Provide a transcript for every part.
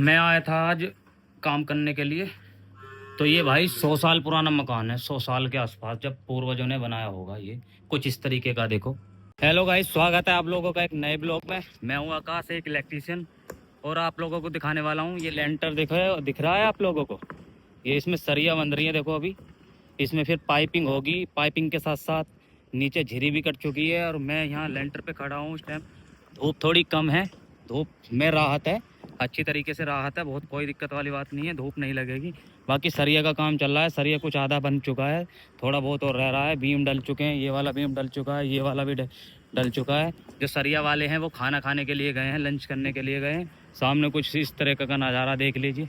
मैं आया था आज काम करने के लिए। तो ये भाई 100 साल पुराना मकान है, 100 साल के आसपास, जब पूर्वजों ने बनाया होगा ये कुछ इस तरीके का। देखो, हेलो गाइस, स्वागत है आप लोगों का एक नए ब्लॉग में। मैं हूँ आकाश, एक इलेक्ट्रीशियन, और आप लोगों को दिखाने वाला हूँ ये लेंटर। दिख रहा है आप लोगों को? ये इसमें सरिया बन रही है। देखो, अभी इसमें फिर पाइपिंग होगी। पाइपिंग के साथ साथ नीचे झिरी भी कट चुकी है। और मैं यहाँ लेंटर पे खड़ा हूँ इस टाइम। धूप थोड़ी कम है, धूप में राहत है, अच्छी तरीके से राहत है, बहुत कोई दिक्कत वाली बात नहीं है, धूप नहीं लगेगी। बाकी सरिया का काम चल रहा है, सरिया कुछ आधा बन चुका है, थोड़ा बहुत और रह रहा है। बीम डल चुके हैं, ये वाला बीम डल चुका है, ये वाला भी डल चुका है। जो सरिया वाले हैं वो खाना खाने के लिए गए हैं, लंच करने के लिए गए हैं। सामने कुछ इस तरह का नज़ारा देख लीजिए।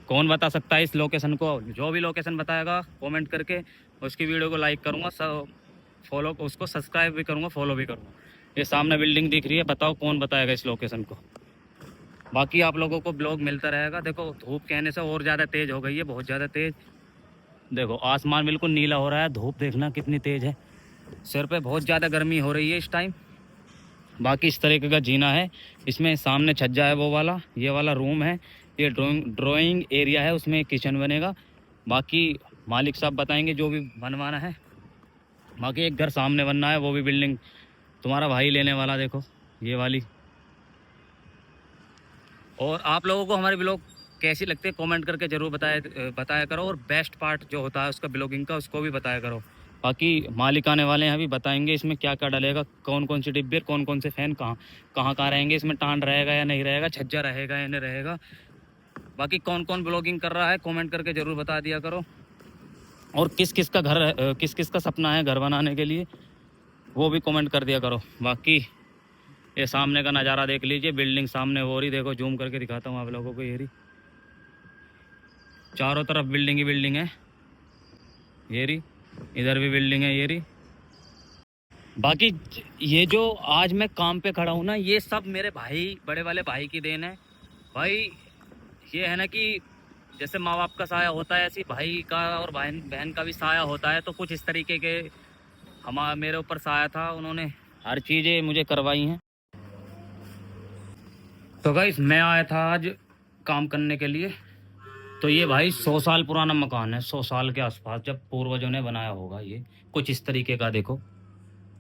कौन बता सकता है इस लोकेशन को? जो भी लोकेशन बताएगा कमेंट करके उसकी वीडियो को लाइक करूँगा, फॉलो, उसको सब्सक्राइब भी करूँगा, फॉलो भी करूँगा। ये सामने बिल्डिंग दिख रही है, बताओ कौन बताएगा इस लोकेशन को। बाकी आप लोगों को ब्लॉग मिलता रहेगा। देखो, धूप कहने से और ज़्यादा तेज़ हो गई है, बहुत ज़्यादा तेज़। देखो, आसमान बिल्कुल नीला हो रहा है, धूप देखना कितनी तेज़ है। सिर पे बहुत ज़्यादा गर्मी हो रही है इस टाइम। बाकी इस तरीके का जीना है। इसमें सामने छज्जा है, वो वाला, ये वाला रूम है, ये ड्राइंग एरिया है, उसमें किचन बनेगा। बाकी मालिक साहब बताएंगे जो भी बनवाना है। बाकी एक घर सामने बनना है, वो भी बिल्डिंग तुम्हारा भाई लेने वाला। देखो ये वाली। और आप लोगों को हमारे ब्लॉग कैसी लगती है कमेंट करके ज़रूर बताया करो। और बेस्ट पार्ट जो होता है उसका ब्लॉगिंग का, उसको भी बताया करो। बाकी मालिक आने वाले हैं, अभी बताएंगे इसमें क्या क्या डलेगा, कौन कौन सी डिब्बे, कौन कौन से फैन कहाँ रहेंगे, इसमें टांड रहेगा या नहीं रहेगा, छज्जा रहेगा या नहीं रहेगा। बाकी कौन कौन ब्लॉगिंग कर रहा है कमेंट करके ज़रूर बता दिया करो। और किस किस का घर, किस किस का सपना है घर बनाने के लिए, वो भी कमेंट कर दिया करो। बाकी ये सामने का नज़ारा देख लीजिए, बिल्डिंग सामने हो रही, देखो जूम करके दिखाता हूँ आप लोगों को। ये रही, चारों तरफ बिल्डिंग ही बिल्डिंग है। ये रही, इधर भी बिल्डिंग है, ये रही। बाकी ये जो आज मैं काम पे खड़ा हूँ ना, ये सब मेरे भाई, बड़े वाले भाई की देन है। भाई ये है ना कि जैसे माँ बाप का साया होता है, ऐसी भाई का और बहन बहन का भी साया होता है। तो कुछ इस तरीके के मेरे ऊपर साया था, उन्होंने हर चीज़ें मुझे करवाई हैं। तो गाइस, मैं आया था आज काम करने के लिए। तो ये भाई 100 साल पुराना मकान है, 100 साल के आसपास, जब पूर्वजों ने बनाया होगा ये कुछ इस तरीके का। देखो,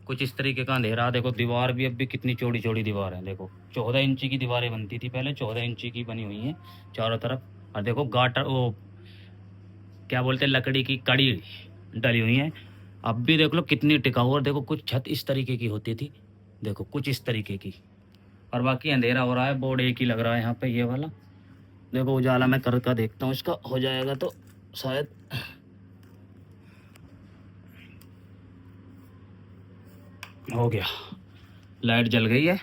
कुछ इस तरीके का अंधेरा। देखो, दीवार भी अब भी कितनी चौड़ी चौड़ी दीवार है। देखो, 14 इंची की दीवारें बनती थी पहले, 14 इंची की बनी हुई हैं चारों तरफ। और देखो गाटर, वो क्या बोलते हैं, लकड़ी की कड़ी डली हुई है। अब भी देख लो कितनी टिकाऊ। और देखो, कुछ छत इस तरीके की होती थी, देखो कुछ इस तरीके की। और बाकी अंधेरा हो रहा है, बोर्ड एक ही लग रहा है यहाँ पे, ये वाला। देखो उजाला मैं कर देखता हूँ, इसका हो जाएगा तो शायद। हो गया, लाइट जल गई है।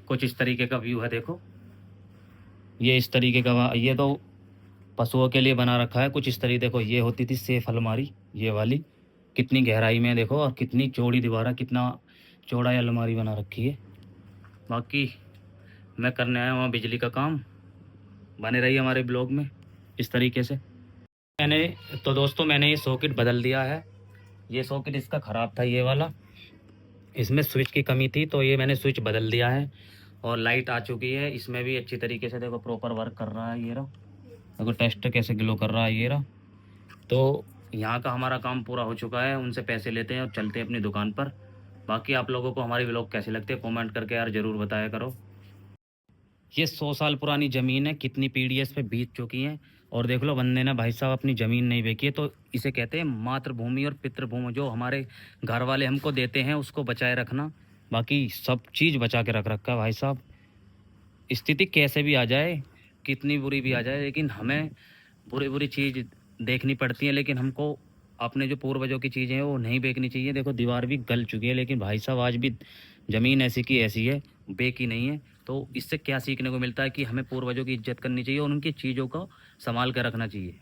कुछ इस तरीके का व्यू है। देखो, ये इस तरीके का, ये तो पशुओं के लिए बना रखा है कुछ इस तरीके। देखो, ये होती थी सेफ अलमारी, ये वाली, कितनी गहराई में देखो, और कितनी चौड़ी दीवार, कितना चौड़ा अलमारी बना रखी है। बाकी मैं करने आया हूँ बिजली का काम। बने रही हमारे ब्लॉग में इस तरीके से। मैंने तो दोस्तों, मैंने ये सॉकेट बदल दिया है। ये सॉकेट इसका ख़राब था, ये वाला, इसमें स्विच की कमी थी, तो ये मैंने स्विच बदल दिया है। और लाइट आ चुकी है, इसमें भी अच्छी तरीके से देखो प्रॉपर वर्क कर रहा है। ये रहा, देखो टेस्ट कैसे ग्लो कर रहा है, ये रहा। तो यहाँ का हमारा काम पूरा हो चुका है। उनसे पैसे लेते हैं और चलते हैं अपनी दुकान पर। बाकी आप लोगों को हमारी व्लॉग कैसे लगते हैं कमेंट करके यार ज़रूर बताया करो। ये 100 साल पुरानी ज़मीन है, कितनी पीढ़ियाँ इस पे बीत चुकी हैं। और देख लो, बंदे ने भाई साहब अपनी ज़मीन नहीं बेची है। तो इसे कहते हैं मातृभूमि और पितृभूमि, जो हमारे घर वाले हमको देते हैं उसको बचाए रखना। बाकी सब चीज़ बचा के रख रखा है भाई साहब। स्थिति कैसे भी आ जाए, कितनी बुरी भी आ जाए, लेकिन हमें बुरी बुरी चीज़ देखनी पड़ती है। लेकिन हमको अपने जो पूर्वजों की चीज़ें हैं वो नहीं बेचनी चाहिए। देखो, दीवार भी गल चुकी है, लेकिन भाई साहब आज भी ज़मीन ऐसी की ऐसी है, बेकी नहीं है। तो इससे क्या सीखने को मिलता है कि हमें पूर्वजों की इज्जत करनी चाहिए और उनकी चीज़ों को संभाल कर रखना चाहिए।